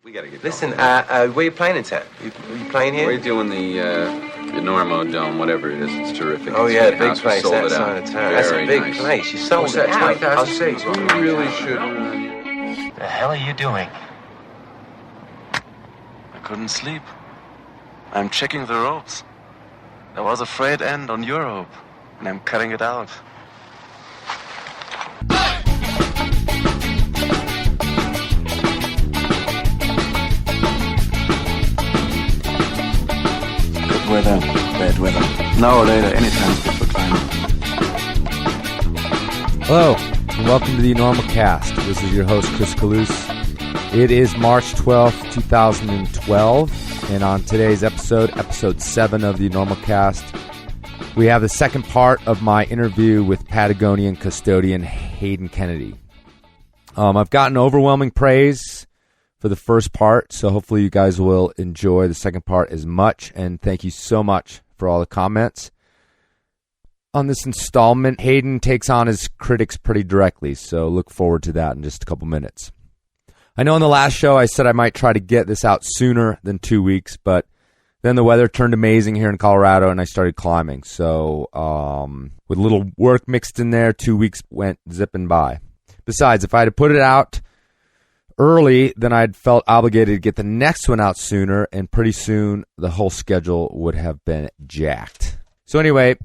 We gotta get Listen, where you playing in town? You playing here? We're doing the Normo Dome, whatever it is. It's terrific. Oh, it's yeah, big big house. place, Sold that it out. side of town. That's a big place. You sold What's it that, out. 20,000 seats? You really should run. The hell are you doing? I couldn't sleep. I'm checking the ropes. There was a frayed end on your rope, and I'm cutting it out. Good weather, bad weather. No, later, anytime good for climbing. Hello, and welcome to the Normal Cast. This is your host, Chris Kalous. It is March 12th, 2012, and on today's episode 7 of the Normal Cast, we have the second part of my interview with Patagonian Custodian Hayden Kennedy. I've gotten overwhelming praise for the first part, so hopefully you guys will enjoy the second part as much, and thank you so much for all the comments. On this installment, Hayden takes on his critics pretty directly, so look forward to that in just a couple minutes. I know in the last show I said I might try to get this out sooner than 2 weeks, but then the weather turned amazing here in Colorado and I started climbing. So with a little work mixed in there, 2 weeks went zipping by. Besides, if I had put it out early, then I'd felt obligated to get the next one out sooner, and pretty soon the whole schedule would have been jacked. So anyway,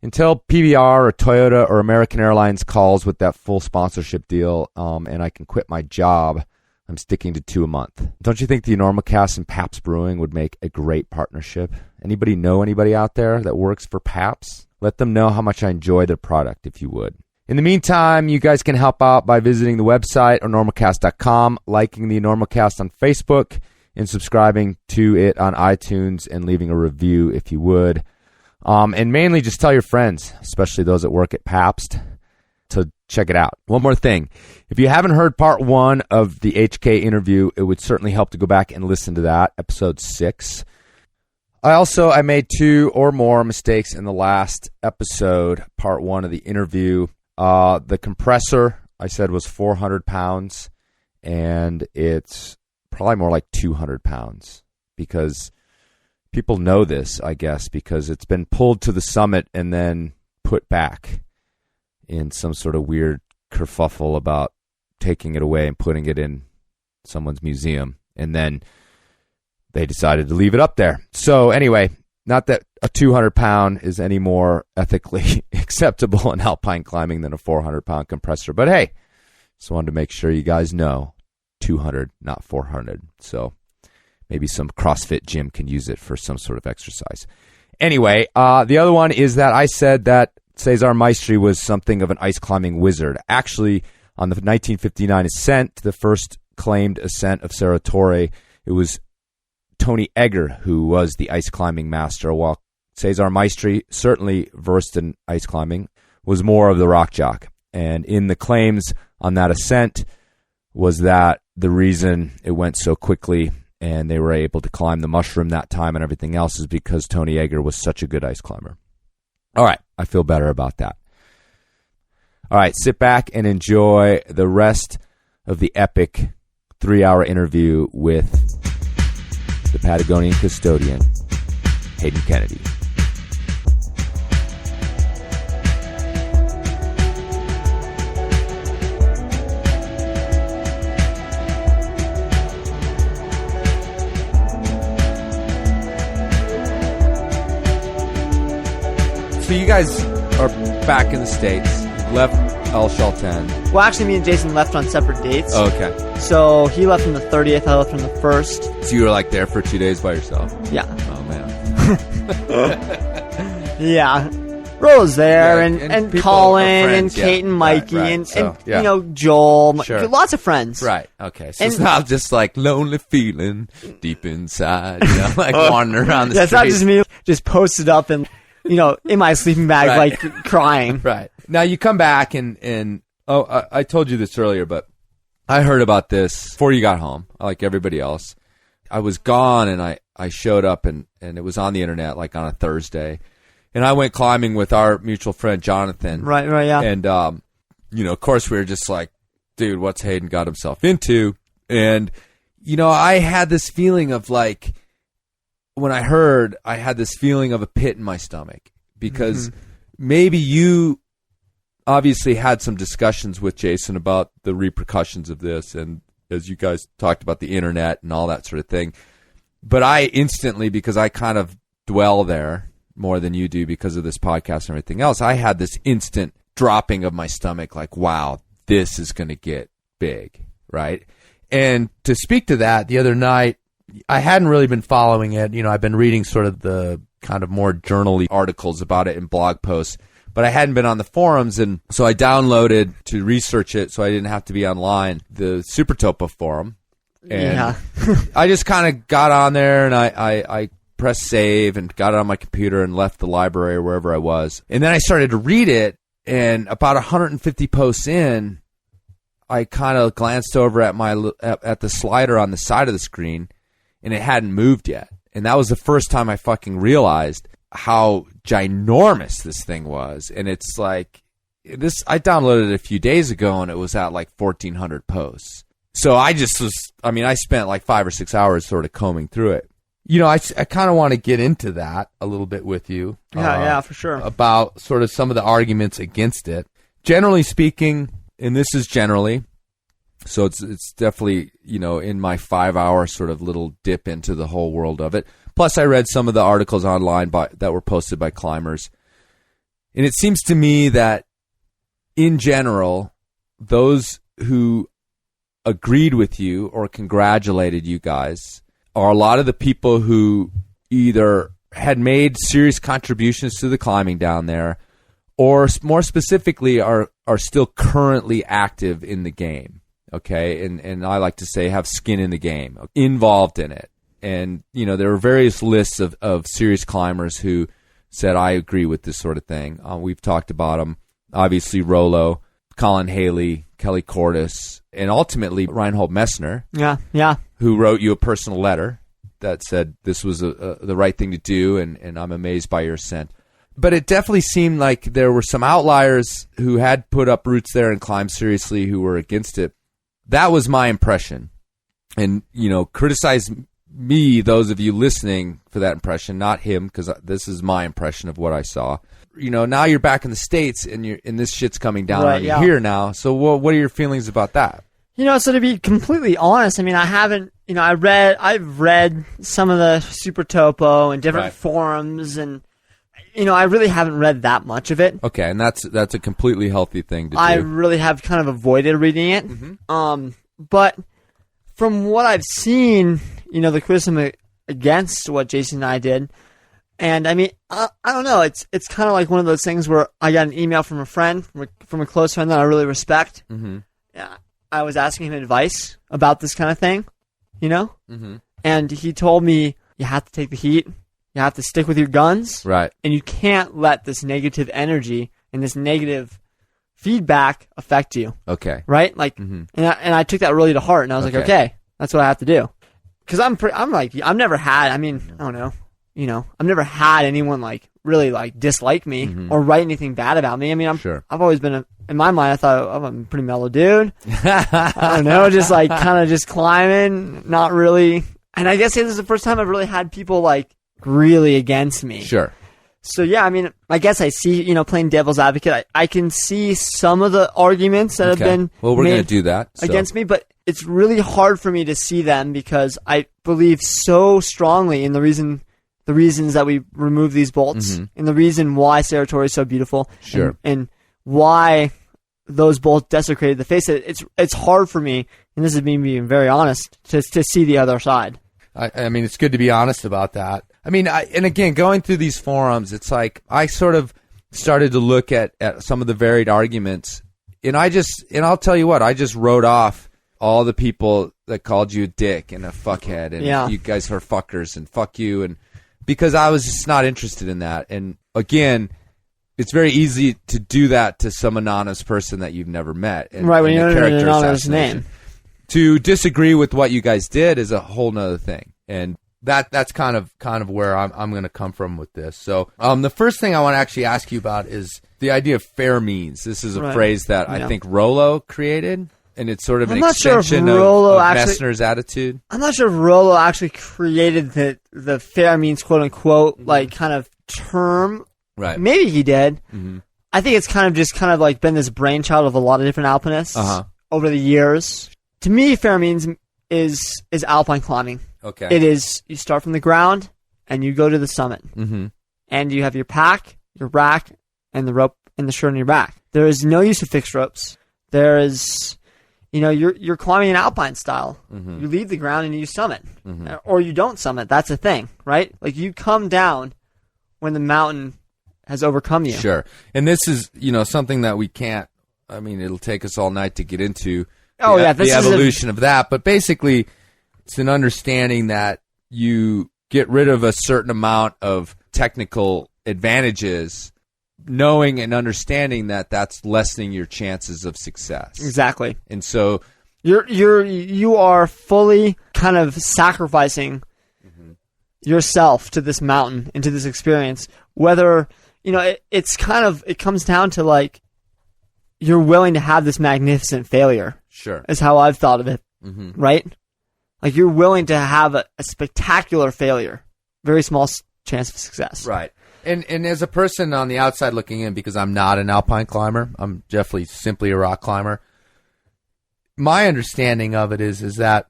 until PBR or Toyota or American Airlines calls with that full sponsorship deal and I can quit my job, I'm sticking to 2 a month. Don't you think the Enormocast and Pabst Brewing would make a great partnership? Anybody know anybody out there that works for Pabst? Let them know how much I enjoy their product, if you would. In the meantime, you guys can help out by visiting the website, enormocast.com, liking the Enormocast on Facebook, and subscribing to it on iTunes and leaving a review, if you would. And mainly just tell your friends, especially those that work at Pabst, to check it out. One more thing. If you haven't heard part 1 of the HK interview, it would certainly help to go back and listen to that, episode 6. I made 2 or more mistakes in the last episode, part 1 of the interview. The compressor, I said, was 400 pounds, and it's probably more like 200 pounds because people know this, I guess, because it's been pulled to the summit and then put back in some sort of weird kerfuffle about taking it away and putting it in someone's museum. And then they decided to leave it up there. So anyway, not that a 200-pound is any more ethically acceptable in alpine climbing than a 400-pound compressor. But hey, just wanted to make sure you guys know 200, not 400. So maybe some CrossFit gym can use it for some sort of exercise. Anyway, the other one is that I said that Cesar Maestri was something of an ice climbing wizard. Actually, on the 1959 ascent, the first claimed ascent of Cerro Torre, it was Tony Egger who was the ice climbing master, while Cesar Maestri, certainly versed in ice climbing, was more of the rock jock. And in the claims on that ascent was that the reason it went so quickly and they were able to climb the mushroom that time and everything else is because Tony Egger was such a good ice climber. All right, I feel better about that. All right, sit back and enjoy the rest of the epic 3-hour interview with the Patagonian Custodian, Hayden Kennedy. So you guys are back in the States. You left El Chalten. Well, actually, me and Jason left on separate dates. Oh, okay. So he left on the 30th, I left on the 1st. So you were like there for 2 days by yourself? Yeah. Oh, man. Yeah. Rose there, Yeah, and people Colin, are and friends, Kate, yeah. and Mikey, Right, and yeah. you know, Joel. Sure. Lots of friends. Right, okay. So And- it's not just like lonely feeling deep inside, you know, like wandering around the Yeah, it's not streets. just me just posted up and, you know, in my sleeping bag, Right. like, crying. Right. Now you come back and I told you this earlier, but I heard about this before you got home, like everybody else. I was gone and I showed up and it was on the internet like on a Thursday. And I went climbing with our mutual friend Jonathan. Right, yeah. And, you know, of course we were just like, dude, what's Hayden got himself into? And I had this feeling of like, when I heard, I had this feeling of a pit in my stomach because maybe you obviously had some discussions with Jason about the repercussions of this, and as you guys talked about the internet and all that sort of thing. But I instantly, because I kind of dwell there more than you do because of this podcast and everything else, I had this instant dropping of my stomach like, wow, this is going to get big, right? And to speak to that, the other night, I hadn't really been following it. I've been reading sort of the kind of more journal-y articles about it in blog posts, but I hadn't been on the forums, and so I downloaded to research it so I didn't have to be online, the Super Topo forum. And I just kind of got on there, and I pressed save and got it on my computer and left the library or wherever I was. And then I started to read it, and about 150 posts in, I kind of glanced over at the slider on the side of the screen, and it hadn't moved yet. And that was the first time I fucking realized how ginormous this thing was. And it's like, I downloaded it a few days ago, and it was at like 1,400 posts. So I spent like 5 or 6 hours sort of combing through it. I kind of want to get into that a little bit with you. Yeah, for sure. About sort of some of the arguments against it. Generally speaking, and this is generally, so it's definitely, in my 5-hour sort of little dip into the whole world of it. Plus, I read some of the articles online that were posted by climbers. And it seems to me that, in general, those who agreed with you or congratulated you guys are a lot of the people who either had made serious contributions to the climbing down there, or more specifically are still currently active in the game. Okay, and I like to say have skin in the game, involved in it. And, there were various lists of serious climbers who said, I agree with this sort of thing. We've talked about them. Obviously, Rollo, Colin Haley, Kelly Cordes, and ultimately Reinhold Messner. Yeah. Who wrote you a personal letter that said this was the right thing to do, and I'm amazed by your ascent. But it definitely seemed like there were some outliers who had put up roots there and climbed seriously who were against it. That was my impression. And, criticize me, those of you listening, for that impression, not him, because this is my impression of what I saw. Now you're back in the States, and this shit's coming down on you here now. So what are your feelings about that? So to be completely honest, I haven't, I've read some of the Super Topo and different forums, and, I really haven't read that much of it. Okay, and that's a completely healthy thing to do. I really have kind of avoided reading it. Mm-hmm. But from what I've seen, the criticism against what Jason and I did, and I don't know, it's kind of like one of those things where I got an email from a friend, from a close friend that I really respect. Mm-hmm. Yeah, I was asking him advice about this kind of thing, Mm-hmm. And he told me, you have to take the heat. You have to stick with your guns. Right. And you can't let this negative energy and this negative feedback affect you. Okay. Right? Like, mm-hmm. and I took that really to heart, and I was like, okay, that's what I have to do. Because I've never had, I don't know, I've never had anyone like really like dislike me mm-hmm. or write anything bad about me. I've always been in my mind, I thought, I'm a pretty mellow dude. I don't know, just like kind of just climbing, not really. And I guess this is the first time I've really had people like really against me. Sure. So yeah, I guess I see, playing devil's advocate, I can see some of the arguments that have been we're going to do that against me, but it's really hard for me to see them because I believe so strongly in the reasons that we remove these bolts mm-hmm. and the reason why Saratori is so beautiful. Sure. And why those bolts desecrated the face. It's hard for me, and this is me being very honest, to see the other side. It's good to be honest about that. And again, going through these forums, it's like I sort of started to look at some of the varied arguments, and I'll tell you what, I just wrote off all the people that called you a dick and a fuckhead, and you guys are fuckers, and fuck you, and because I was just not interested in that. And again, it's very easy to do that to some anonymous person that you've never met. And, right, when you don't know an anonymous name. To disagree with what you guys did is a whole nother thing. And that's kind of where I'm going to come from with this. So the first thing I want to actually ask you about is the idea of fair means. This is a phrase that I think Rollo created. And it's sort of an extension of Messner's attitude. I'm not sure if Rollo actually created the fair means, quote unquote, like kind of term. Right. Maybe he did. Mm-hmm. I think it's kind of like been this brainchild of a lot of different alpinists over the years. To me, fair means is alpine climbing. Okay. It is, you start from the ground and you go to the summit. Mm-hmm. And you have your pack, your rack, and the rope and the shirt on your back. There is no use of fixed ropes. There is, you're climbing an alpine style. Mm-hmm. You leave the ground and you summit. Mm-hmm. Or you don't summit. That's the thing, right? Like you come down when the mountain has overcome you. Sure. And this is, something that we can't, it'll take us all night to get into the evolution of that. But basically, it's an understanding that you get rid of a certain amount of technical advantages, knowing and understanding that that's lessening your chances of success. Exactly. And so you are fully kind of sacrificing yourself to this mountain and to this experience. Whether, it comes down to like, you're willing to have this magnificent failure. Sure. Is how I've thought of it. Mm-hmm. Right? Like you're willing to have a spectacular failure. Very small chance of success. Right. And as a person on the outside looking in, because I'm not an alpine climber, I'm definitely simply a rock climber. My understanding of it is that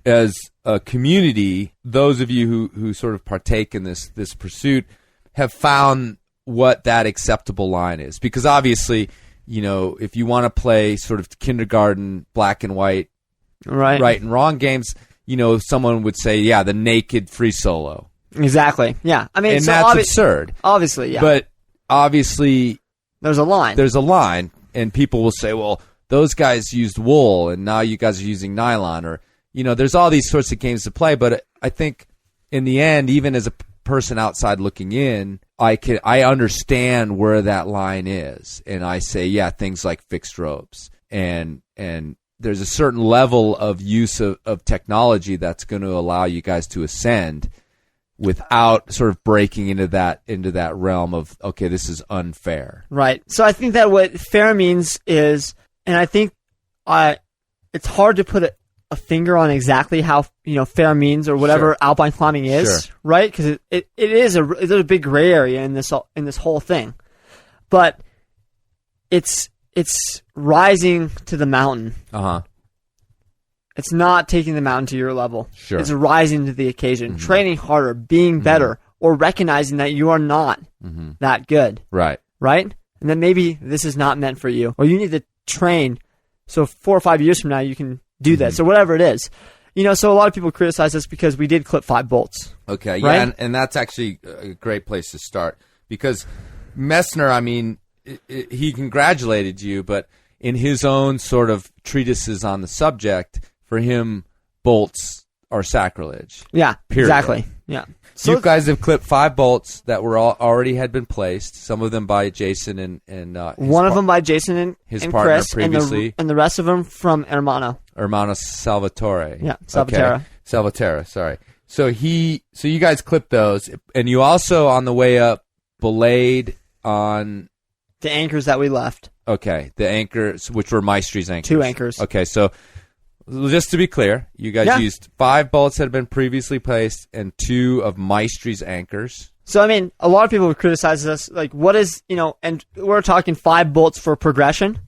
as a community, those of you who sort of partake in this pursuit have found what that acceptable line is. Because obviously, if you want to play sort of kindergarten black and white, right and wrong games, someone would say, yeah, the naked free solo. Exactly. Yeah. And so that's absurd. Obviously, yeah. But obviously, there's a line. And people will say, well, those guys used wool, and now you guys are using nylon, or there's all these sorts of games to play. But I think in the end, even as a person outside looking in, I understand where that line is, and I say, yeah, things like fixed ropes, and there's a certain level of use of technology that's going to allow you guys to ascend without sort of breaking into that realm of, okay, this is unfair. Right. So I think that what fair means is, and I think it's hard to put a finger on exactly how fair means or whatever alpine climbing is, right? Because there's a big gray area in this whole thing, but it's rising to the mountain. It's not taking the mountain to your level. Sure. It's rising to the occasion, training harder, being better, or recognizing that you are not that good. Right. Right? And then maybe this is not meant for you, or you need to train so 4 or 5 years from now you can do this, or whatever it is. So a lot of people criticize us because we did clip 5 bolts. Okay, right? Yeah, and that's actually a great place to start, because Messner, he congratulated you, but in his own sort of treatises on the subject, for him, bolts are sacrilege. Yeah, period. Exactly. Yeah. So you guys have clipped 5 bolts that were already had been placed. Some of them by Jason and one of them by Jason and his and partner Chris, previously, and the rest of them from Hermano Salvatore. Yeah, Salvatore. Okay. Salvatore. Sorry. So you guys clipped those, and you also on the way up belayed on the anchors that we left. Okay, the anchors, which were Maestri's anchors. 2 anchors. Okay, so just to be clear, you guys used 5 bolts that had been previously placed and 2 of Maestri's anchors. So, a lot of people would criticize us, like, what is, and we're talking 5 bolts for progression,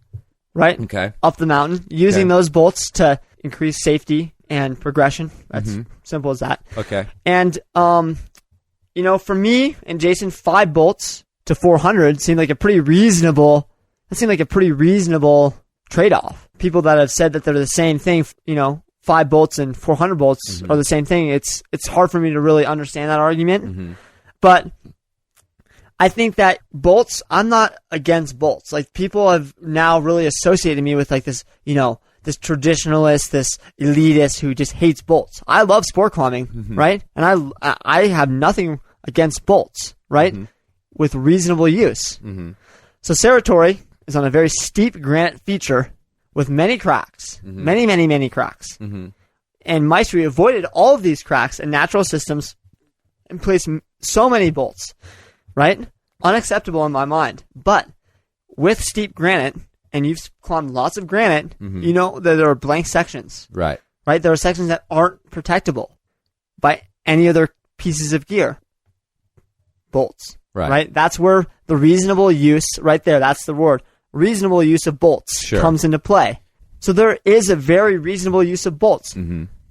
right? Okay. Up the mountain, using those bolts to increase safety and progression. That's simple as that. Okay. And, for me and Jason, 5 bolts to 400 seemed like a pretty reasonable trade-off. People that have said that they're the same thing, 5 bolts and 400 bolts are the same thing. It's hard for me to really understand that argument. But I think that bolts, I'm not against bolts. Like, people have now really associated me with like this, this traditionalist, this elitist who just hates bolts. I love sport climbing, right? And I have nothing against bolts, right? With reasonable use. So Serratori is on a very steep granite feature with many cracks, many cracks. And Maestri avoided all of these cracks and natural systems and placed so many bolts, right? Unacceptable in my mind. But with steep granite, and you've climbed lots of granite, you know that there are blank sections. Right. Right? There are sections that aren't protectable by any other pieces of gear. Bolts. Right? That's where the reasonable use, right there, that's the word, reasonable use of bolts comes into play. So there is a very reasonable use of bolts.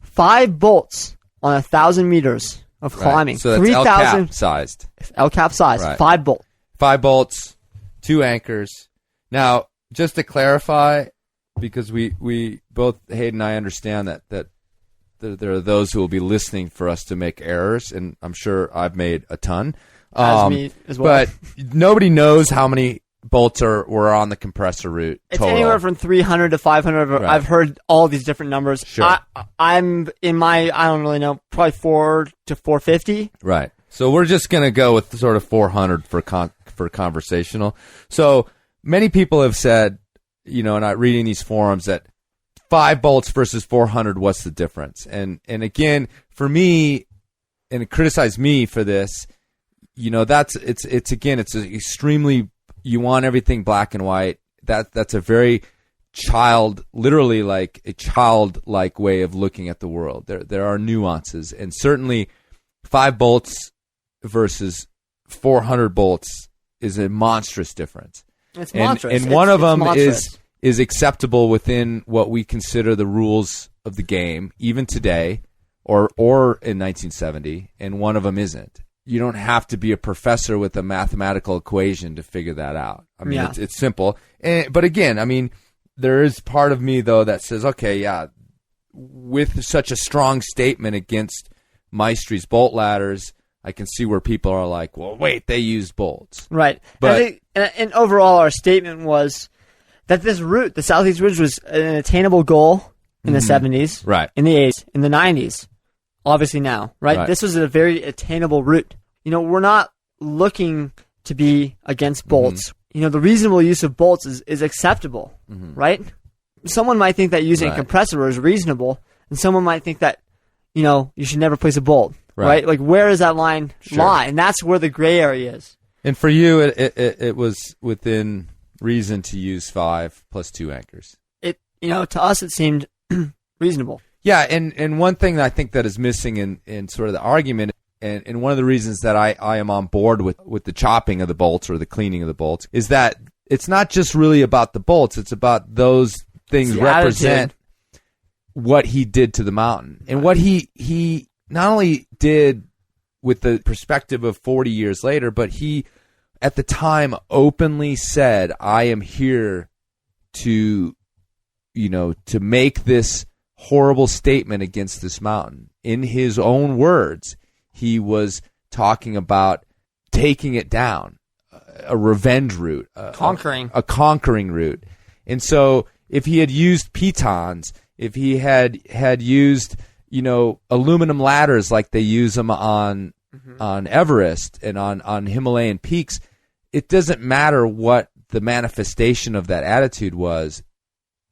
5 bolts on 1,000 meters of climbing. So that's LCAP sized. LCAP sized. Right. 5 bolts. 5 bolts, 2 anchors. Now, just to clarify, because we both, Hayden and I, understand that there are those who will be listening for us to make errors, and I'm sure I've made a ton. As me as well. But nobody knows how many bolts were on the compressor route. It's total. anywhere from 300 to 500. Right. I've heard all these different numbers. Sure. I'm in my, I don't really know, probably 400 to 450. Right. So we're just going to go with sort of 400 for conversational. So many people have said, you know, and reading these forums, that 5 bolts versus 400, what's the difference? And again, for me, and criticize me for this, you know, it's extremely, you want everything black and white. That's a very literally like a childlike way of looking at the world. There are nuances, and certainly 5 bolts versus 400 bolts is a monstrous difference. It's monstrous. And one of them is acceptable within what we consider the rules of the game, even today, or in 1970, and one of them isn't. You don't have to be a professor with a mathematical equation to figure that out. I mean, it's simple. But again, I mean, there is part of me, though, that says, okay, yeah, with such a strong statement against Maestry's bolt ladders, I can see where people are like, well, wait, they used bolts. Right. But and overall, our statement was that this route, the Southeast Ridge, was an attainable goal in the 70s, right, in the 80s, in the 90s, obviously now, right? This was a very attainable route. You know, we're not looking to be against bolts. You know, the reasonable use of bolts is acceptable, right? Someone might think that using a compressor is reasonable, and someone might think that, you know, you should never place a bolt, right? Like, where does that line lie? And that's where the gray area is. And for you, it was within reason to use 5 plus 2 anchors. You know, to us, it seemed reasonable. Yeah, and one thing that I think that is missing in sort of the argument, and one of the reasons that I am on board with the chopping of the bolts or the cleaning of the bolts, is that it's not just really about the bolts, it's about those things represent what he did to the mountain. And what he not only did with the perspective of 40 years later, but he, at the time, openly said, I am here to, you know, to make this horrible statement against this mountain. In his own words, he was talking about taking it down, a revenge route, a conquering route. And so if he had used pitons, if he had used, you know, aluminum ladders like they use them on Everest and on Himalayan peaks, it doesn't matter what the manifestation of that attitude was.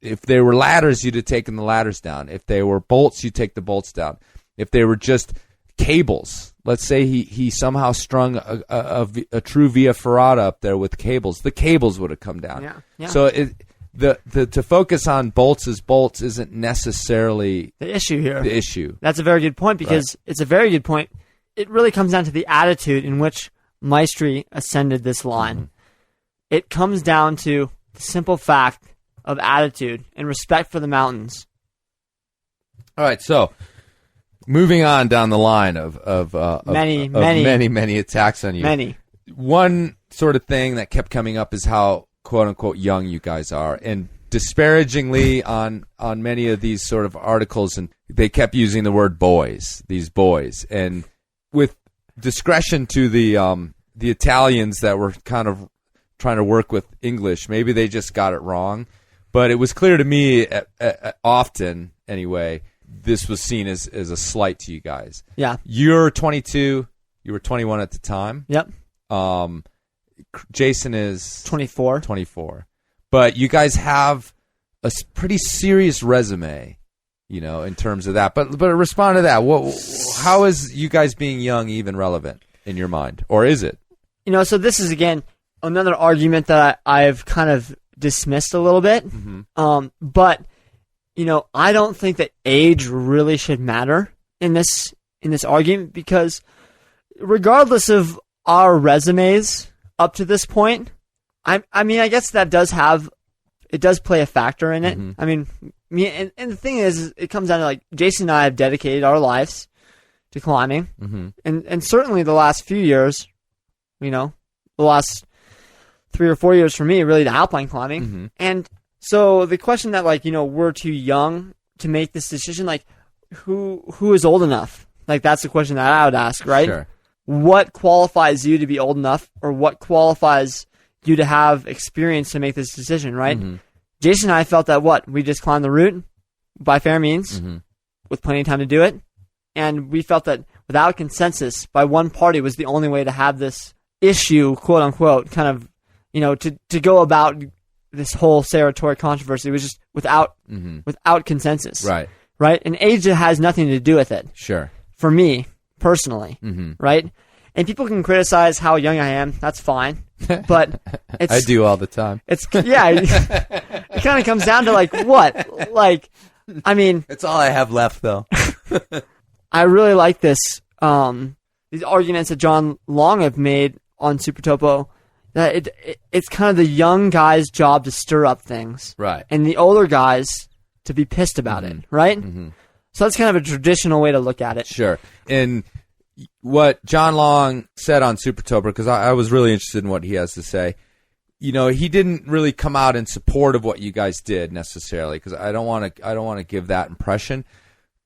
If they were ladders, you'd have taken the ladders down. If they were bolts, you'd take the bolts down. If they were just cables, let's say he somehow strung a true via ferrata up there with cables, the cables would have come down. Yeah. So to focus on bolts as bolts isn't necessarily the issue here. The issue. That's a very good point, because it's a very good point. It really comes down to the attitude in which Maestri ascended this line. It comes down to the simple fact of attitude and respect for the mountains. All right, so moving on down the line of many attacks on you. Many. One sort of thing that kept coming up is how quote unquote young you guys are, and disparagingly on many of these sort of articles, and they kept using the word boys, these boys, and with discretion to the Italians that were kind of trying to work with English, maybe they just got it wrong. But it was clear to me, often anyway, this was seen as a slight to you guys. Yeah. You're 22. You were 21 at the time. Yep. Jason is 24. 24. But you guys have a pretty serious resume, you know, in terms of that. But respond to that. How is you guys being young even relevant in your mind? Or is it? You know, so this is, again, another argument that I've kind of dismissed a little bit. But, I don't think that age really should matter in this argument, because regardless of our resumes up to this point, I mean, I guess that does play a factor in it. I mean, and the thing is, it comes down to, like, Jason and I have dedicated our lives to climbing, and certainly the last few years, the last 3 or 4 years for me, really, to alpine climbing. And so the question that, like, we're too young to make this decision, like, who is old enough? Like, that's the question that I would ask, right? Sure. What qualifies you to be old enough, or what qualifies you to have experience to make this decision, right? Jason and I felt that we just climbed the route by fair means, with plenty of time to do it, and we felt that without consensus by one party was the only way to have this issue, quote unquote, kind of, to go about this whole Saratoga controversy. It was just without consensus, right? And age has nothing to do with it. Sure. For me personally, right? And people can criticize how young I am. That's fine. But I do all the time. It kind of comes down to, like, what? Like, I mean, it's all I have left, though. I really like these arguments that John Long have made on Super Topo, that it's kind of the young guy's job to stir up things, right? And the older guys to be pissed about it, right? So that's kind of a traditional way to look at it. Sure. And what John Long said on Super Topo, because I was really interested in what he has to say. He didn't really come out in support of what you guys did necessarily, because I don't want to give that impression.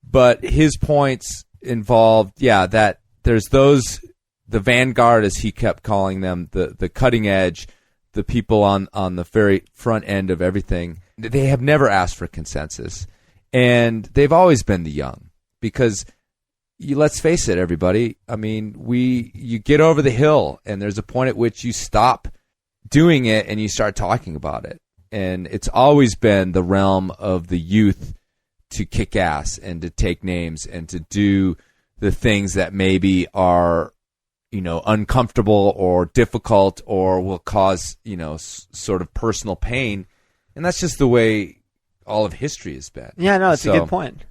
But his points involved, that there's the vanguard, as he kept calling them, the cutting edge, the people on the very front end of everything. They have never asked for consensus, and they've always been the young, because let's face it, everybody. I mean, you get over the hill, and there's a point at which you stop doing it and you start talking about it. And it's always been the realm of the youth to kick ass and to take names and to do the things that maybe are, uncomfortable or difficult or will cause, sort of personal pain. And that's just the way all of history has been. Yeah, no, it's a good point.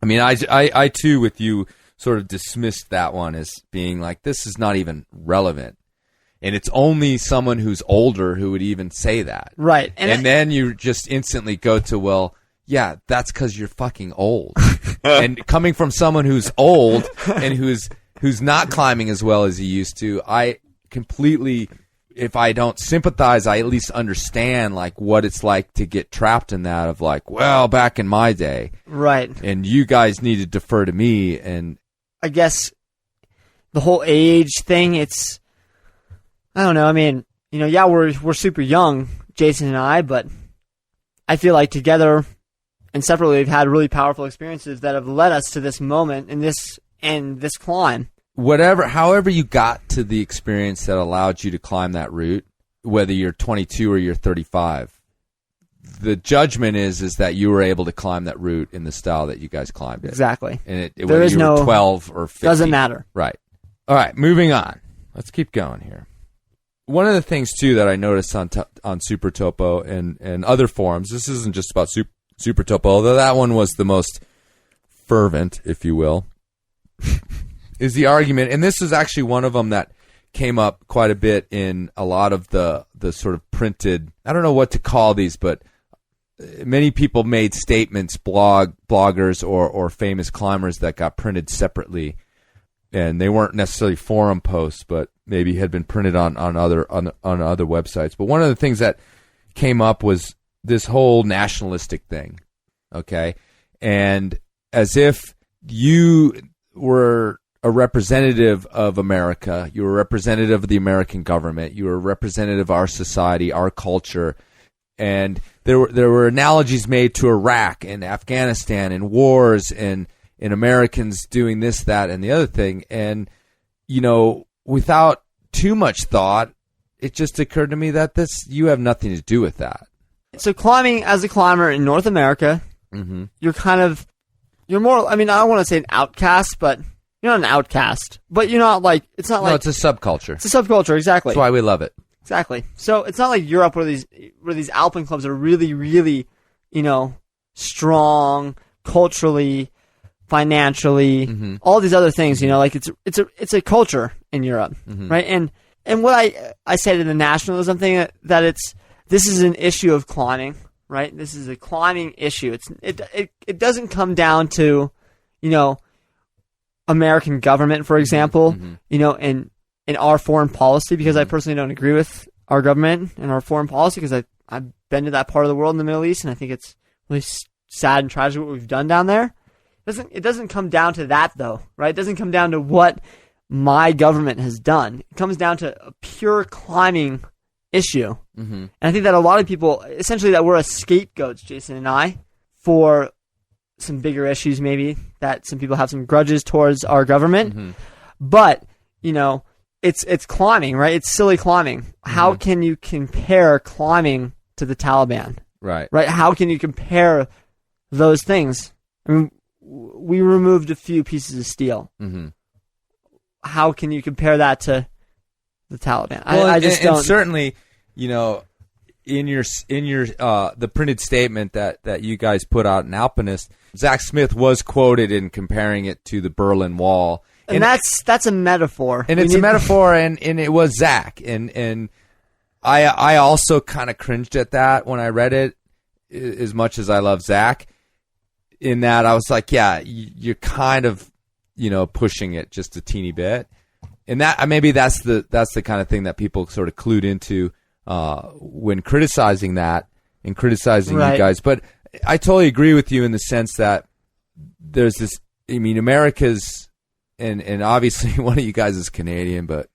I mean, I too, with you, sort of dismissed that one as being like, this is not even relevant. And it's only someone who's older who would even say that. Right. And then you just instantly go to, well, yeah, that's because you're fucking old. And coming from someone who's old and who's not climbing as well as he used to, I completely, if I don't sympathize, I at least understand, like, what it's like to get trapped in that of, like, well, back in my day. Right. And you guys need to defer to me. And I guess the whole age thing, I don't know. I mean, we're super young, Jason and I, but I feel like together and separately we've had really powerful experiences that have led us to this moment and this climb. However you got to the experience that allowed you to climb that route, whether you're 22 or you're 35, the judgment is that you were able to climb that route in the style that you guys climbed it. Exactly. And whether you were 12 or 50. Doesn't matter. Right. All right, moving on. Let's keep going here. One of the things, too, that I noticed on Super Topo and other forums, this isn't just about Super Topo, although that one was the most fervent, if you will, is the argument, and this is actually one of them that came up quite a bit in a lot of the sort of printed, I don't know what to call these, but many people made statements, bloggers or famous climbers that got printed separately, and they weren't necessarily forum posts, but maybe had been printed on other websites. But one of the things that came up was this whole nationalistic thing, okay? And as if you were a representative of America, you were a representative of the American government, you were a representative of our society, our culture, and there were analogies made to Iraq and Afghanistan and wars and Americans doing this, that, and the other thing. And, without too much thought, it just occurred to me that you have nothing to do with that. So climbing, as a climber in North America, you're more, I mean, I don't want to say an outcast, but you're not an outcast. But you're not like, it's not like... No, it's a subculture. It's a subculture, exactly. That's why we love it. Exactly. So it's not like Europe where these Alpine clubs are really, really, strong culturally, financially, all these other things. Like it's a culture in Europe, right? And what I said in the nationalism thing that this is an issue of climbing, right? This is a climbing issue. It doesn't come down to, American government, for example, and in our foreign policy, because I personally don't agree with our government and our foreign policy, because I've been to that part of the world in the Middle East, and I think it's really sad and tragic what we've done down there. It doesn't come down to that, though, right? It doesn't come down to what my government has done. It comes down to a pure climbing issue. And I think that a lot of people, essentially, that we're a scapegoats, Jason and I, for some bigger issues, maybe, that some people have some grudges towards our government. But, it's climbing, right? It's silly climbing. How can you compare climbing to the Taliban? Right. How can you compare those things? I mean, we removed a few pieces of steel. How can you compare that to the Taliban? Well, I just don't. And certainly, in your the printed statement that you guys put out in Alpinist, Zach Smith was quoted in comparing it to the Berlin Wall. And that's a metaphor. And it's a metaphor, and it was Zach. And I also kind of cringed at that when I read it, as much as I love Zach, in that I was like, yeah, you're kind of, pushing it just a teeny bit. And that maybe that's the kind of thing that people sort of clued into when criticizing that and criticizing you guys. But I totally agree with you in the sense that there's this, America's, and obviously one of you guys is Canadian, but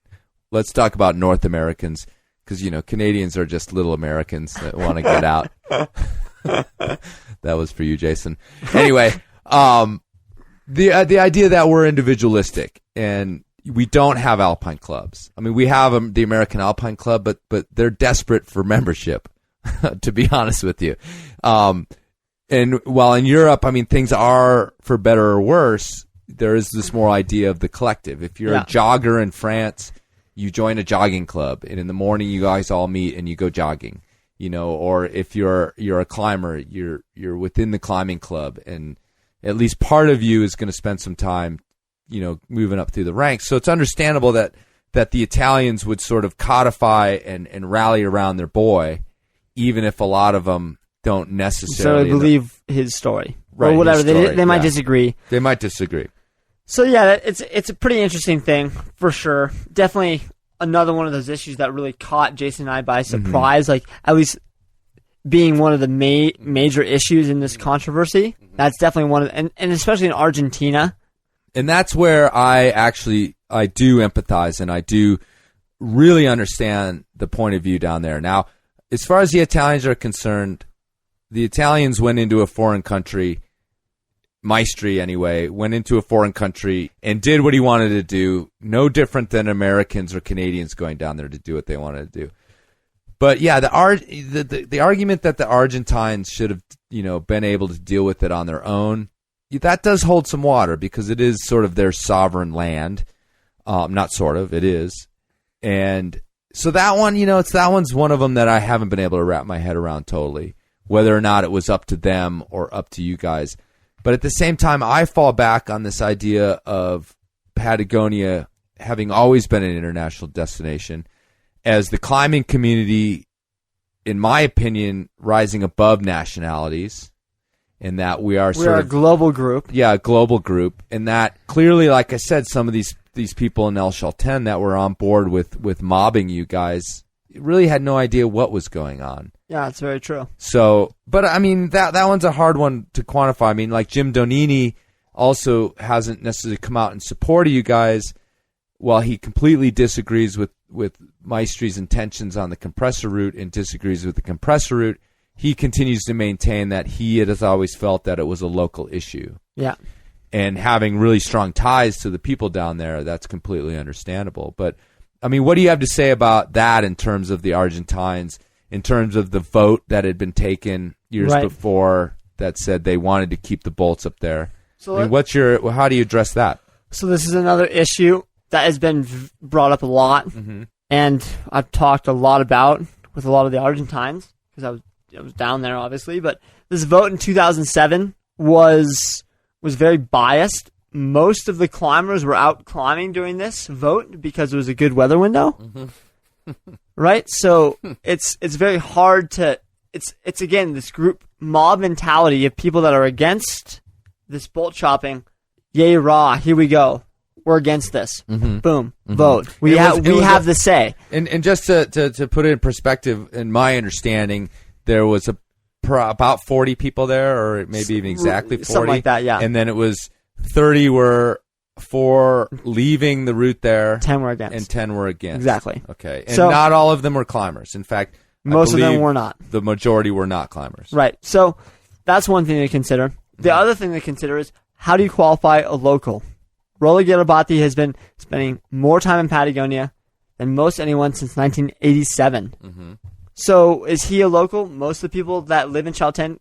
let's talk about North Americans, because, Canadians are just little Americans that want to get out. That was for you, Jason. Anyway, the idea that we're individualistic and we don't have Alpine clubs. I mean, we have the American Alpine Club, but they're desperate for membership, to be honest with you. And while in Europe, things are, for better or worse, there is this more idea of the collective. If you're a jogger in France, you join a jogging club, and in the morning you guys all meet and you go jogging. Or if you're a climber, you're within the climbing club, and at least part of you is going to spend some time, moving up through the ranks. So it's understandable that the Italians would sort of codify and rally around their boy, even if a lot of them don't necessarily believe his story, right, or whatever. They might disagree. They might disagree. So yeah, it's a pretty interesting thing for sure. Definitely another one of those issues that really caught Jason and I by surprise. Like, at least being one of the major issues in this controversy. That's definitely one of and especially in Argentina. And that's where I do empathize, and I do really understand the point of view down there. Now, as far as the Italians are concerned, the Italians went into a foreign country, Maestri anyway, went into a foreign country and did what he wanted to do, no different than Americans or Canadians going down there to do what they wanted to do. But yeah, the argument that the Argentines should have, been able to deal with it on their own, that does hold some water, because it is sort of their sovereign land. Not sort of, it is. And so that one, that one's one of them that I haven't been able to wrap my head around totally, whether or not it was up to them or up to you guys. But at the same time, I fall back on this idea of Patagonia having always been an international destination, as the climbing community, in my opinion, rising above nationalities, in that we are a global group. Yeah, a global group. And that clearly, like I said, some of these people in El Chalten that were on board with mobbing you guys really had no idea what was going on. Yeah, that's very true. So, but that one's a hard one to quantify. Like Jim Donini also hasn't necessarily come out in support of you guys, while he completely disagrees with Maestri's intentions on the compressor route and disagrees with the compressor route. He continues to maintain that he has always felt that it was a local issue. Yeah. And having really strong ties to the people down there, that's completely understandable. But, what do you have to say about that in terms of the Argentines, in terms of the vote that had been taken years before that said they wanted to keep the bolts up there? So how do you address that? So this is another issue that has been brought up a lot and I've talked a lot about with a lot of the Argentines, because I was down there, obviously, but this vote in 2007 was very biased. Most of the climbers were out climbing during this vote because it was a good weather window. Mm-hmm. Right? So it's very hard to... It's again, this group mob mentality of people that are against this bolt chopping. Yay, rah, here we go. We're against this. Mm-hmm. Boom, mm-hmm. Vote. We have the say. And just to put it in perspective, in my understanding, there was about 40 people there, or maybe even exactly 40. Something like that, yeah. And then it was 30 were for leaving the route there. 10 were against. And 10 were against. Exactly. Okay. And so, not all of them were climbers. In fact, most of them were not. The majority were not climbers. Right. So that's one thing to consider. The other thing to consider is, how do you qualify a local? Rolly Garabati has been spending more time in Patagonia than most anyone since 1987. Mm-hmm. So is he a local? Most of the people that live in Chaltén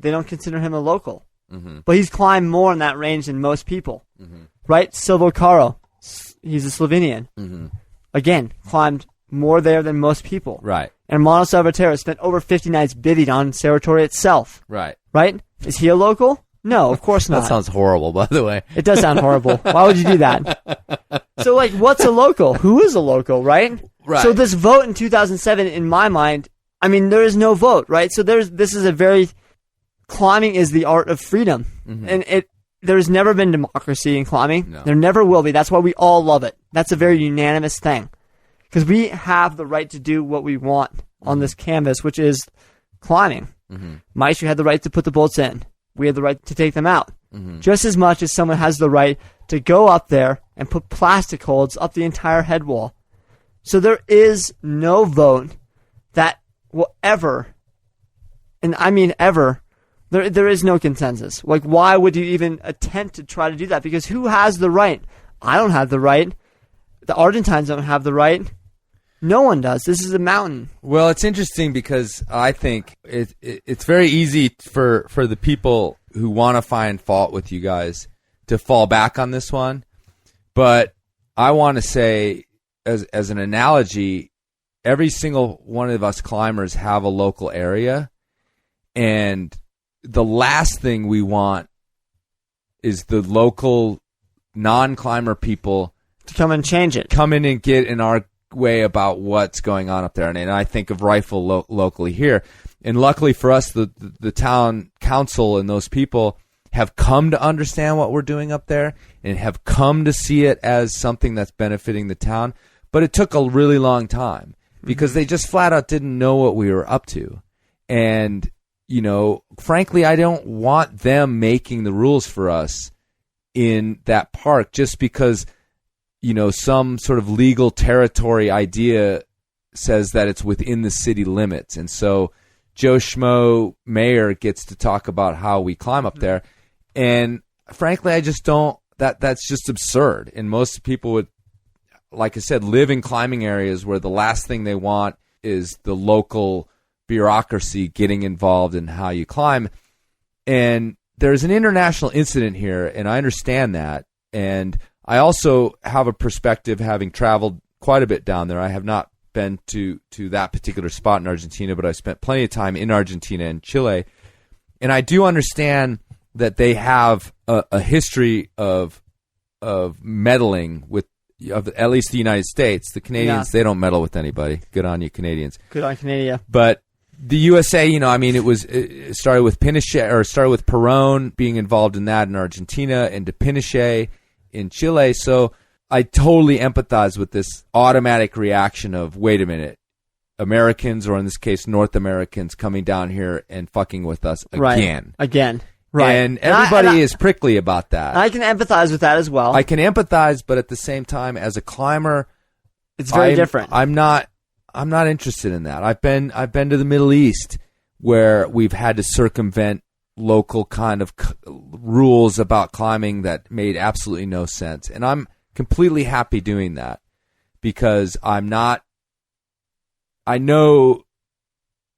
don't consider him a local. Mm-hmm. But he's climbed more in that range than most people. Mm-hmm. Right? Silvo Caro, he's a Slovenian. Mm-hmm. Again, climbed more there than most people. Right. And Mano Salvatierra spent over 50 nights bivvied on Serratore itself. Right. Right? Is he a local? No, of course not. That sounds horrible, by the way. It does sound horrible. Why would you do that? So, what's a local? Who is a local, right? Right. So this vote in 2007, in my mind, I mean, there is no vote, right? So this is a very... Climbing is the art of freedom. Mm-hmm. And there's never been democracy in climbing. No. There never will be. That's why we all love it. That's a very unanimous thing. Because we have the right to do what we want on this canvas, which is climbing. Mm-hmm. Maestri had the right to put the bolts in. We had the right to take them out. Mm-hmm. Just as much as someone has the right to go up there and put plastic holds up the entire head wall. So there is no vote that will ever, and I mean ever, there is no consensus. Why would you even attempt to try to do that? Because who has the right? I don't have the right. The Argentines don't have the right. No one does. This is a mountain. Well, it's interesting because I think it's very easy for the people who want to find fault with you guys to fall back on this one. But I want to say, as an analogy, every single one of us climbers have a local area. And the last thing we want is the local non-climber people to come and change it. Come in and get in our way about what's going on up there. And I think of Rifle locally here. And luckily for us, the town council and those people have come to understand what we're doing up there and have come to see it as something that's benefiting the town. But it took a really long time because they just flat out didn't know what we were up to. And, frankly, I don't want them making the rules for us in that park just because some sort of legal territory idea says that it's within the city limits. And so Joe Schmo Mayor gets to talk about how we climb up there. And frankly, I just don't, that's just absurd. And most people would, like I said, live in climbing areas where the last thing they want is the local bureaucracy getting involved in how you climb. And there's an international incident here, and I understand that. And I also have a perspective, having traveled quite a bit down there. I have not been to that particular spot in Argentina, but I spent plenty of time in Argentina and Chile. And I do understand that they have a history of meddling with, at least the United States. The Canadians, They don't meddle with anybody. Good on you, Canadians. Good on Canada. But the USA, it started with Pinochet, or started with Perón being involved in that in Argentina, and to Pinochet in Chile. So I totally empathize with this automatic reaction of, wait a minute, Americans, or in this case, North Americans, coming down here and fucking with us again. Right. Again. Right. And everybody is prickly about that. I can empathize with that as well. I can empathize, but at the same time, as a climber, it's very different. I'm not interested in that. I've been to the Middle East where we've had to circumvent local kind of rules about climbing that made absolutely no sense. And I'm completely happy doing that because I know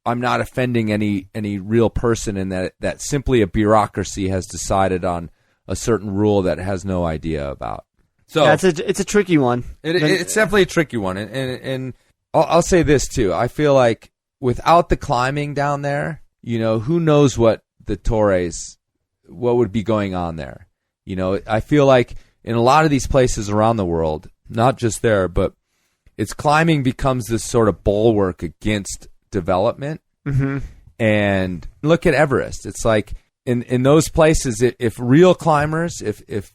I'm not offending any real person, in that simply a bureaucracy has decided on a certain rule that has no idea about. So yeah, it's a tricky one. It's definitely a tricky one, and I'll say this too. I feel like without the climbing down there, who knows what would be going on there. I feel like in a lot of these places around the world, not just there, but it's climbing becomes this sort of bulwark against development. Mm-hmm. And look at Everest. It's like in those places, if real climbers, if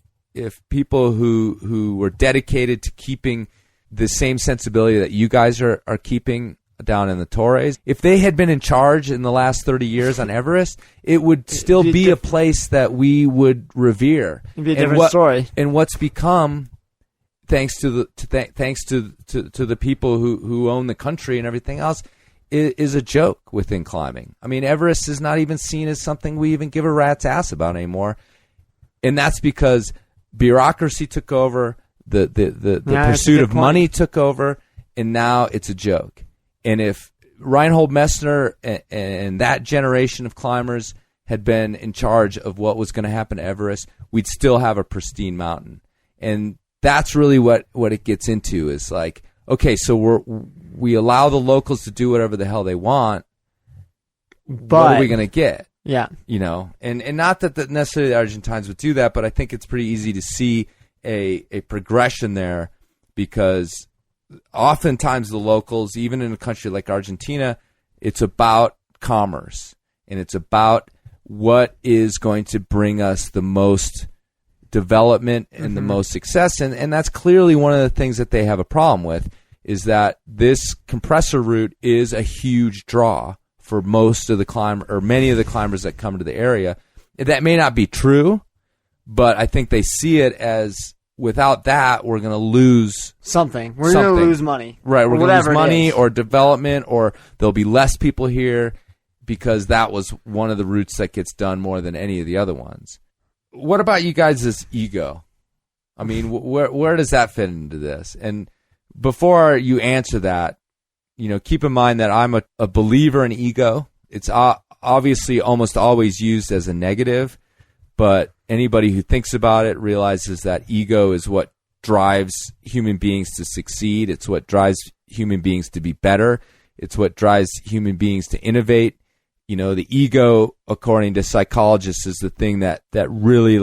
people who were dedicated to keeping the same sensibility that you guys are keeping down in the Torres, if they had been in charge in the last 30 years on Everest, it would still be a place that we would revere. It'd be a different story. And what's become, thanks to the people who own the country and everything else, is a joke within climbing. I mean, Everest is not even seen as something we even give a rat's ass about anymore, and that's because bureaucracy took over, the pursuit of money took over, and now it's a joke. And if Reinhold Messner and that generation of climbers had been in charge of what was going to happen to Everest, we'd still have a pristine mountain. And that's really what it gets into, is like, okay, so we allow the locals to do whatever the hell they want, but what are we going to get? Yeah. And not that necessarily the Argentines would do that, but I think it's pretty easy to see a progression there, because oftentimes the locals, even in a country like Argentina, it's about commerce, and it's about what is going to bring us the most development and the most success. And that's clearly one of the things that they have a problem with, is that this compressor route is a huge draw for most of the many of the climbers that come to the area. That may not be true, but I think they see it as, without that, we're going to lose something. We're going to lose money. Right. We're going to lose money or development, or there'll be less people here, because that was one of the routes that gets done more than any of the other ones. What about you guys' ego? I mean, where does that fit into this? And before you answer that, keep in mind that I'm a believer in ego. It's obviously almost always used as a negative, but anybody who thinks about it realizes that ego is what drives human beings to succeed. It's what drives human beings to be better. It's what drives human beings to innovate. The ego, according to psychologists, is the thing that really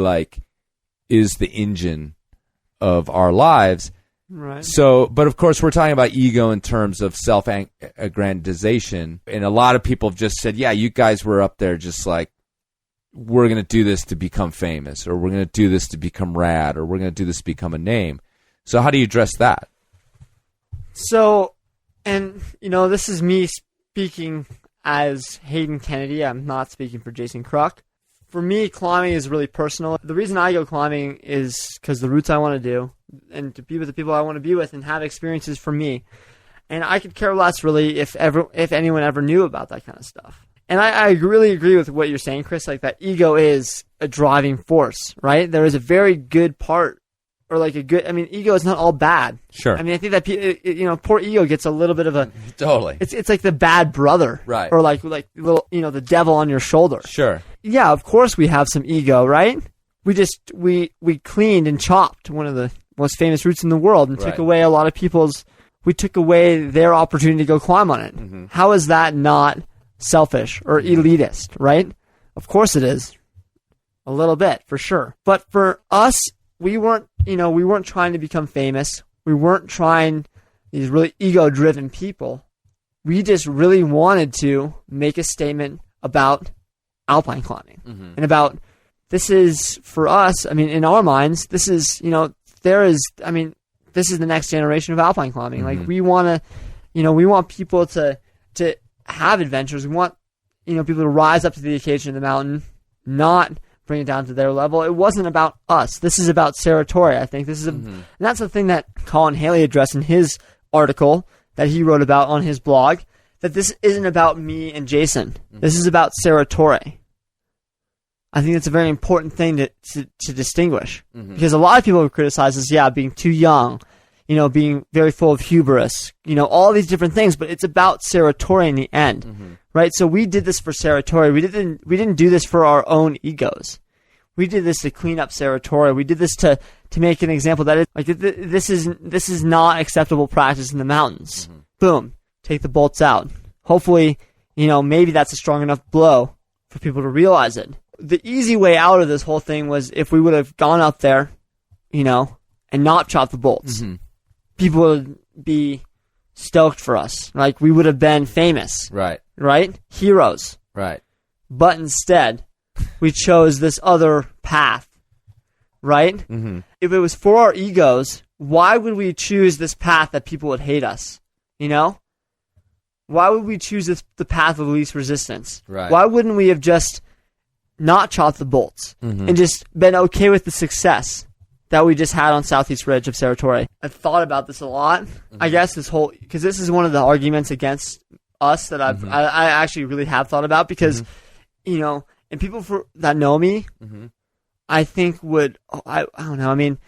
is the engine of our lives. Right. So, but of course, we're talking about ego in terms of self-aggrandization. And a lot of people have just said, yeah, you guys were up there just like, we're going to do this to become famous, or we're going to do this to become rad, or we're going to do this to become a name. So how do you address that? So, and, this is me speaking as Hayden Kennedy. I'm not speaking for Jason Kruk. For me, climbing is really personal. The reason I go climbing is because the routes I want to do, and to be with the people I want to be with and have experiences for me. And I could care less, really, if anyone ever knew about that kind of stuff. And I really agree with what you're saying, Chris, like that ego is a driving force, right? There is a very good part, or ego is not all bad. Sure. I mean, I think that, poor ego gets a little bit of a... Totally. It's like the bad brother. Right. Or like little, the devil on your shoulder. Sure. Yeah, of course we have some ego, right? We cleaned and chopped one of the most famous routes in the world and took away a lot of we took away their opportunity to go climb on it. Mm-hmm. How is that not selfish or elitist, right? Of course it is. A little bit, for sure. But for us, we weren't trying to become famous. We weren't trying, these really ego-driven people. We just really wanted to make a statement about Alpine climbing. Mm-hmm. And about, this is, for us, in our minds, this is, this is the next generation of Alpine climbing. Mm-hmm. Like, we want to, we want people to have adventures. We want, people to rise up to the occasion of the mountain, not bring it down to their level. It wasn't about us. This is about Sarah Torre, I think. This is and that's the thing that Colin Haley addressed in his article that he wrote about on his blog, that this isn't about me and Jason. Mm-hmm. This is about Sarah Torre. I think that's a very important thing to distinguish. Mm-hmm. Because a lot of people have criticized us, being too young, being very full of hubris, all these different things, but it's about Sarah Torre in the end, right? So we did this for Sarah Torre. We didn't do this for our own egos. We did this to clean up Serratori. We did this to make an example that this is not acceptable practice in the mountains. Mm-hmm. Boom, take the bolts out. Hopefully, maybe that's a strong enough blow for people to realize it. The easy way out of this whole thing was if we would have gone up there, and not chopped the bolts. Mm-hmm. People would be stoked for us. Like, we would have been famous. Right. Right? Heroes. Right. But instead, we chose this other path. Right? Mm-hmm. If it was for our egos, why would we choose this path that people would hate us? Why would we choose the path of least resistance? Right. Why wouldn't we have just not chopped the bolts and just been okay with the success that we just had on Southeast Ridge of Serratori? I've thought about this a lot. I guess because this is one of the arguments against us that I actually really have thought about because, and people that know me, I think I don't know. I mean,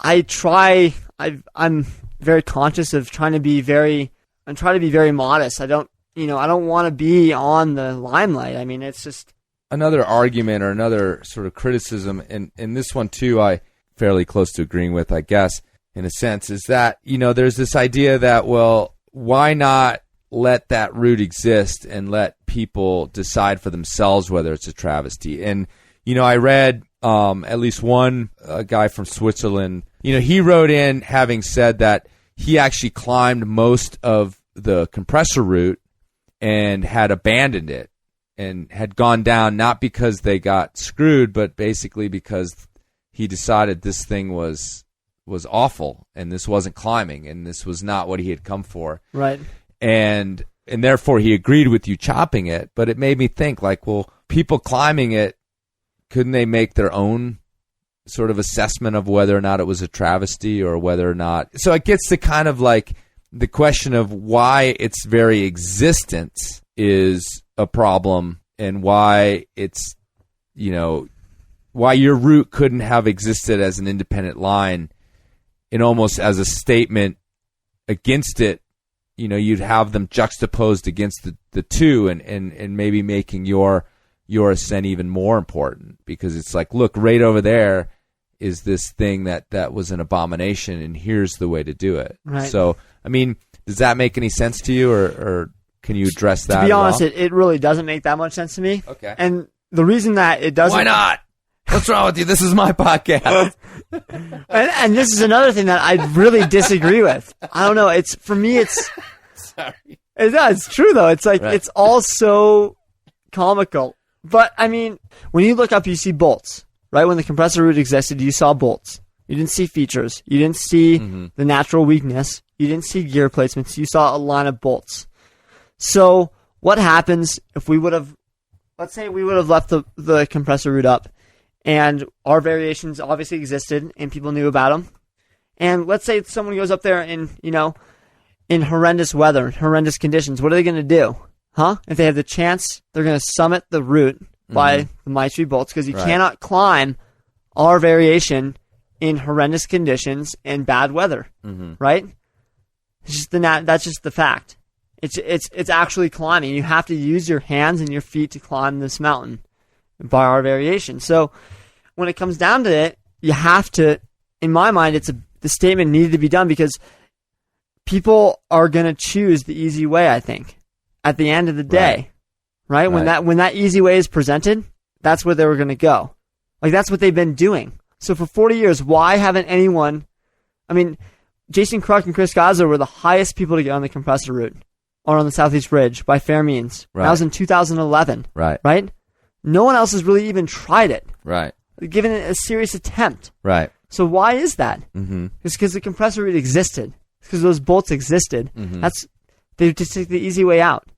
I'm very conscious of trying to be very modest. I don't want to be on the limelight. I mean, it's just another argument or another sort of criticism, and this one too, I fairly close to agreeing with, I guess, in a sense, is that, there's this idea that, well, why not let that route exist and let people decide for themselves whether it's a travesty? And, I read at least one guy from Switzerland, he wrote in having said that he actually climbed most of the compressor route and had abandoned it and had gone down not because they got screwed, but basically because he decided this thing was awful and this wasn't climbing and this was not what he had come for. Right. And therefore he agreed with you chopping it, but it made me think like, well, people climbing it, couldn't they make their own sort of assessment of whether or not it was a travesty or whether or not? So it gets to kind of like the question of why its very existence is a problem and why it's, why your route couldn't have existed as an independent line and almost as a statement against it. You'd have them juxtaposed against the two and maybe making your ascent even more important because it's like, look, right over there is this thing that was an abomination and here's the way to do it. Right. So, I mean, does that make any sense to you or can you address that? To be honest, it really doesn't make that much sense to me. Okay. And the reason that it doesn't... Why not? What's wrong with you? This is my podcast. and this is another thing that I really disagree with. I don't know. For me, it's... Sorry. It's true, though. It's like, right. It's all so comical. But, I mean, when you look up, you see bolts, right? When the compressor route existed, you saw bolts. You didn't see features. You didn't see the natural weakness. You didn't see gear placements. You saw a line of bolts. So what happens if we would have, let's say we would have left the compressor route up and our variations obviously existed and people knew about them. And let's say someone goes up there in horrendous weather, horrendous conditions. What are they going to do? If they have the chance, they're going to summit the route by the Maestri bolts because you cannot climb our variation in horrendous conditions and bad weather, right? It's just that's just the fact. It's actually climbing. You have to use your hands and your feet to climb this mountain by our variation. So when it comes down to it, you have to, in my mind, the statement needed to be done because people are going to choose the easy way, I think, at the end of the day, right? When that easy way is presented, that's where they were going to go. Like, that's what they've been doing. So for 40 years, why haven't anyone, I mean, Jason Kruk and Chris Gosler were the highest people to get on the compressor route or on the Southeast Ridge by fair means. Right. That was in 2011. Right? No one else has really even tried it. Right. Given it a serious attempt. Right. So why is that? It's because the compressor route existed. It's because those bolts existed. They just take the easy way out.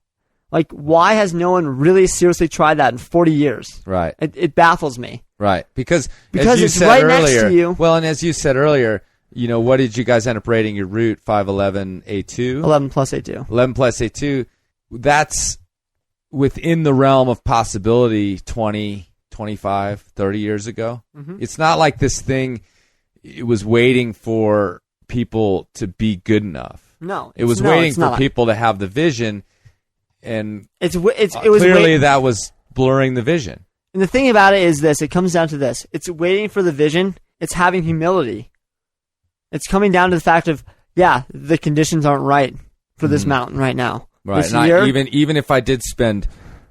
Like, why has no one really seriously tried that in 40 years? Right. It baffles me. Right. Because as you it's said right earlier, next to you. Well, and as you said earlier, what did you guys end up rating your route? 511 A2? 11 plus A2. 11 plus A2. That's within the realm of possibility 20, 25, 30 years ago. It's not like this thing, it was waiting for people to be good enough. No. It was waiting for people to have the vision, and it was clearly that was blurring the vision. And the thing about it is this, it comes down to this. It's waiting for the vision. It's having humility. It's coming down to the fact of, yeah, the conditions aren't right for this mountain right now. Right. And even if I did spend,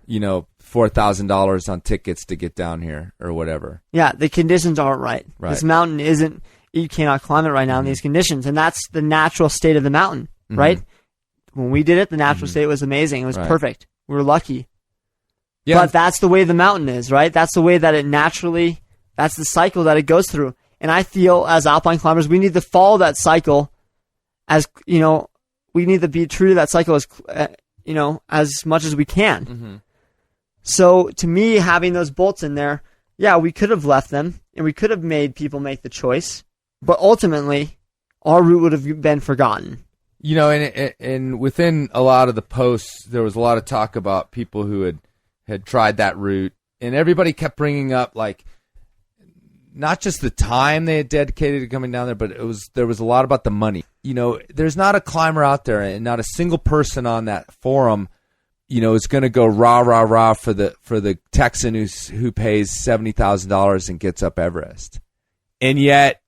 $4,000 on tickets to get down here or whatever. Yeah, the conditions aren't right. This mountain isn't, you cannot climb it right now in these conditions. And that's the natural state of the mountain, right? When we did it, the natural state was amazing. It was perfect. We were lucky. Yeah. But that's the way the mountain is, right? That's the way that it naturally, that's the cycle that it goes through. And I feel as alpine climbers, we need to follow that cycle as, we need to be true to that cycle as, as much as we can. So to me, having those bolts in there, yeah, we could have left them and we could have made people make the choice, but ultimately our route would have been forgotten. And within a lot of the posts, there was a lot of talk about people who had tried that route, and everybody kept bringing up like not just the time they had dedicated to coming down there, but there was a lot about the money. There's not a climber out there, and not a single person on that forum, is going to go rah rah rah for the Texan who pays $70,000 and gets up Everest, and yet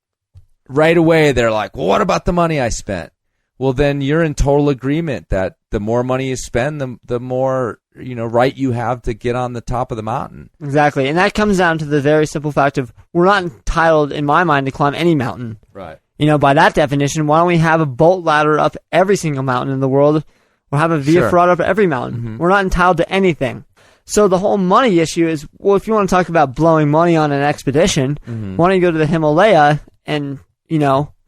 right away they're like, well, what about the money I spent? Well, then you're in total agreement that the more money you spend, the more right you have to get on the top of the mountain. Exactly, and that comes down to the very simple fact of we're not entitled, in my mind, to climb any mountain. Right. By that definition, why don't we have a bolt ladder up every single mountain in the world, or have a via ferrata up every mountain? We're not entitled to anything. So the whole money issue is, well, if you want to talk about blowing money on an expedition, why don't you go to the Himalaya and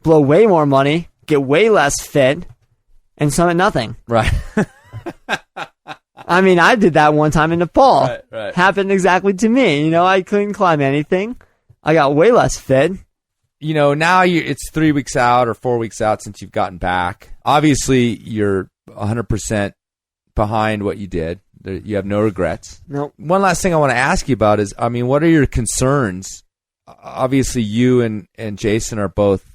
blow way more money, get way less fit, and summit nothing. Right. I mean, I did that one time in Nepal. Right. Happened exactly to me. I couldn't climb anything. I got way less fit. Now it's 3 weeks out or 4 weeks out since you've gotten back. Obviously, you're 100% behind what you did. You have no regrets. Nope. One last thing I want to ask you about is, what are your concerns? Obviously, you and Jason are both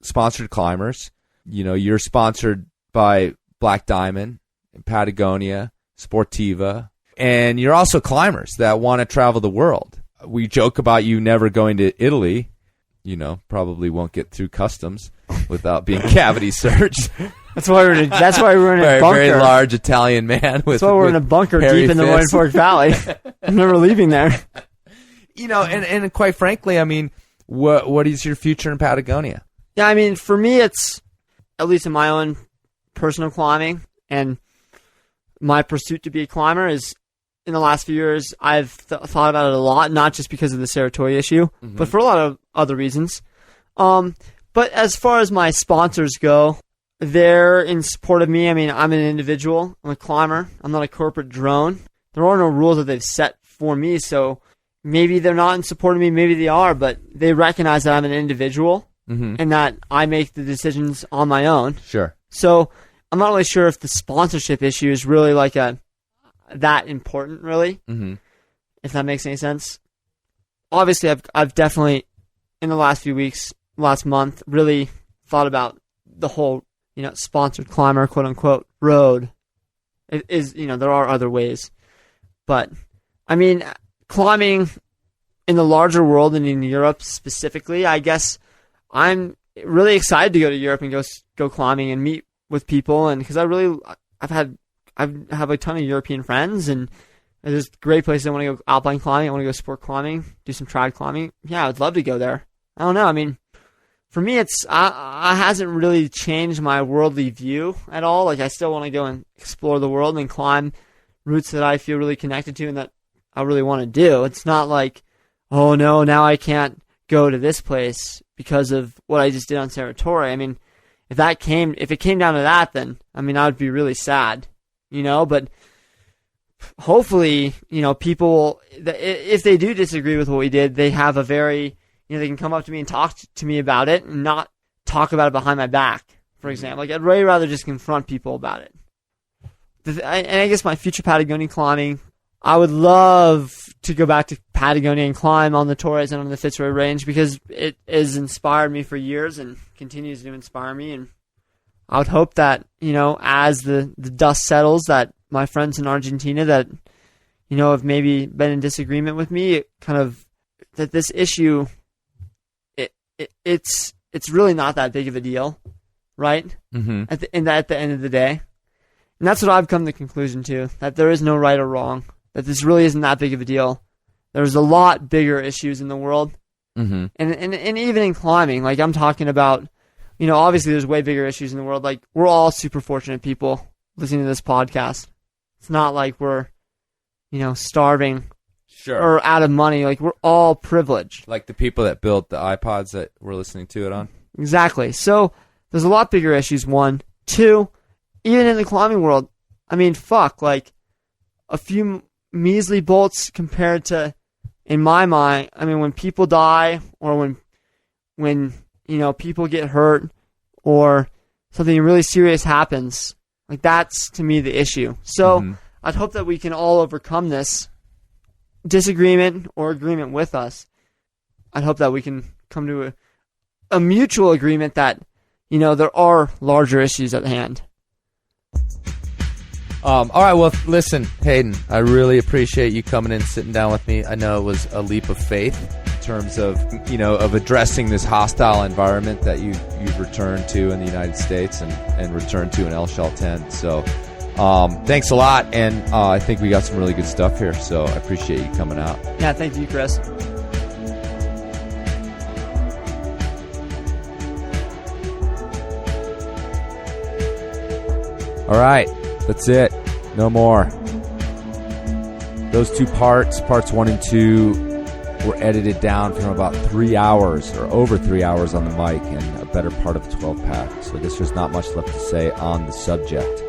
sponsored climbers. You're sponsored by Black Diamond, Patagonia, Sportiva, and you're also climbers that want to travel the world. We joke about you never going to Italy. Probably won't get through customs without being cavity searched. That's why we're in a bunker. Very large Italian man. That's why we're in a bunker deep in the Roaring Fork Valley. I'm never leaving there. And quite frankly, what is your future in Patagonia? Yeah, for me, it's, at least in my own personal climbing and my pursuit to be a climber, is in the last few years, I've thought about it a lot, not just because of the Serratoi issue, but for a lot of other reasons. But as far as my sponsors go, they're in support of me. I'm an individual. I'm a climber. I'm not a corporate drone. There are no rules that they've set for me, so maybe they're not in support of me, maybe they are, but they recognize that I'm an individual and that I make the decisions on my own. Sure. So I'm not really sure if the sponsorship issue is really like that important, really, if that makes any sense. Obviously, I've definitely, in the last few weeks, last month, really thought about the whole, sponsored climber, quote unquote, road. It is, there are other ways, but climbing in the larger world and in Europe specifically, I guess I'm really excited to go to Europe and go climbing and meet with people, and because I have a ton of European friends, and there's great places I want to go alpine climbing, I want to go sport climbing, do some trad climbing. Yeah, I'd love to go there. I don't know. For me, it's I hasn't really changed my worldly view at all. Like, I still want to go and explore the world and climb routes that I feel really connected to and that I really want to do. It's not like, oh no, now I can't go to this place because of what I just did on Serratoi. If it came down to that, then I would be really sad, But hopefully, people, if they do disagree with what we did, they have a very, they can come up to me and talk to me about it and not talk about it behind my back, for example. Like, I'd way rather just confront people about it. And I guess my future Patagonian climbing, I would love to go back to Patagonia and climb on the Torres and on the Fitzroy Range, because it has inspired me for years and continues to inspire me. And I would hope that, as the dust settles, that my friends in Argentina that, have maybe been in disagreement with me, that this issue, it's really not that big of a deal, right? Mm-hmm. At the end of the day. And that's what I've come to the conclusion to, that there is no right or wrong, that this really isn't that big of a deal. There's a lot bigger issues in the world. Mm-hmm. And even in climbing, like I'm talking about, obviously there's way bigger issues in the world. Like we're all super fortunate people listening to this podcast. It's not like we're, starving or out of money. Like we're all privileged. Like the people that built the iPods that we're listening to it on. Exactly. So there's a lot bigger issues. 1, 2, even in the climbing world. I mean, like a few measly bolts compared to, in my mind, I mean, when people die or when people get hurt or something really serious happens, like that's to me the issue. So I'd hope that we can all overcome this disagreement or agreement with us. I'd hope that we can come to a mutual agreement that, there are larger issues at hand. All right, well, listen, Hayden, I really appreciate you coming in, sitting down with me. I know it was a leap of faith in terms of, of addressing this hostile environment that you've returned to in the United States and returned to in El Chalten. So thanks a lot, and I think we got some really good stuff here, so I appreciate you coming out. Yeah, thank you, Chris. All right. That's it. No more. Those two parts 1 and 2, were edited down from about 3 hours or over 3 hours on the mic and a better part of a 12-pack. So there's not much left to say on the subject.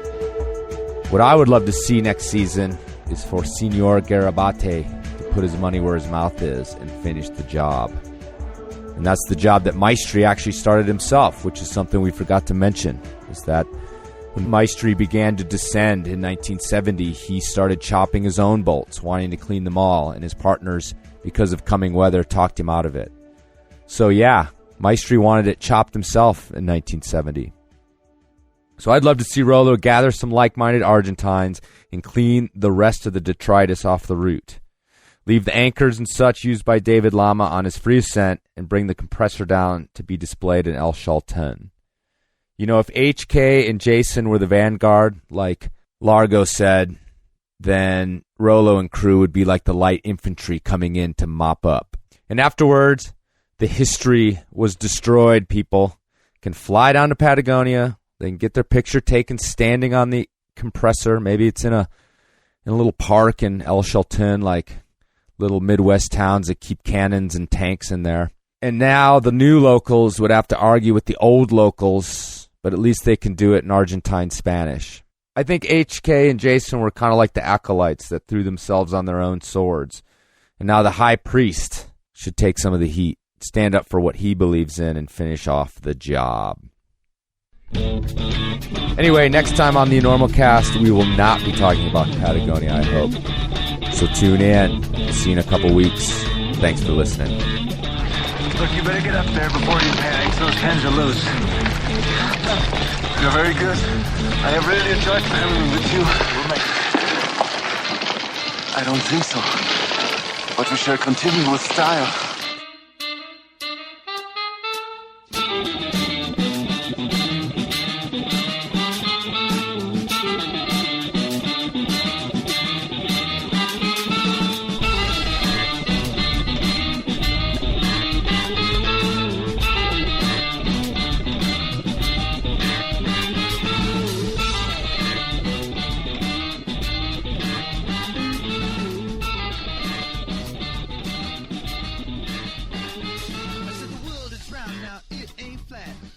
What I would love to see next season is for Senor Garabate to put his money where his mouth is and finish the job. And that's the job that Maestri actually started himself, which is something we forgot to mention, is that when Maestri began to descend in 1970, he started chopping his own bolts, wanting to clean them all, and his partners, because of coming weather, talked him out of it. So yeah, Maestri wanted it chopped himself in 1970. So I'd love to see Rollo gather some like-minded Argentines and clean the rest of the detritus off the route. Leave the anchors and such used by David Lama on his free ascent and bring the compressor down to be displayed in El Chalten. If HK and Jason were the vanguard, like Largo said, then Rollo and crew would be like the light infantry coming in to mop up. And afterwards, the history was destroyed. People can fly down to Patagonia. They can get their picture taken standing on the compressor. Maybe it's in a little park in El Chalten, like little Midwest towns that keep cannons and tanks in there. And now the new locals would have to argue with the old locals, but at least they can do it in Argentine Spanish. I think HK and Jason were kind of like the acolytes that threw themselves on their own swords. And now the high priest should take some of the heat, stand up for what he believes in, and finish off the job. Anyway, next time on the Normal Cast, we will not be talking about Patagonia, I hope. So tune in. See you in a couple weeks. Thanks for listening. Look, you better get up there before you panic. Those pens are loose. You're very good. I have really enjoyed traveling with you. I don't think so. But we shall continue with style.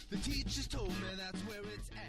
The teachers told me that's where it's at.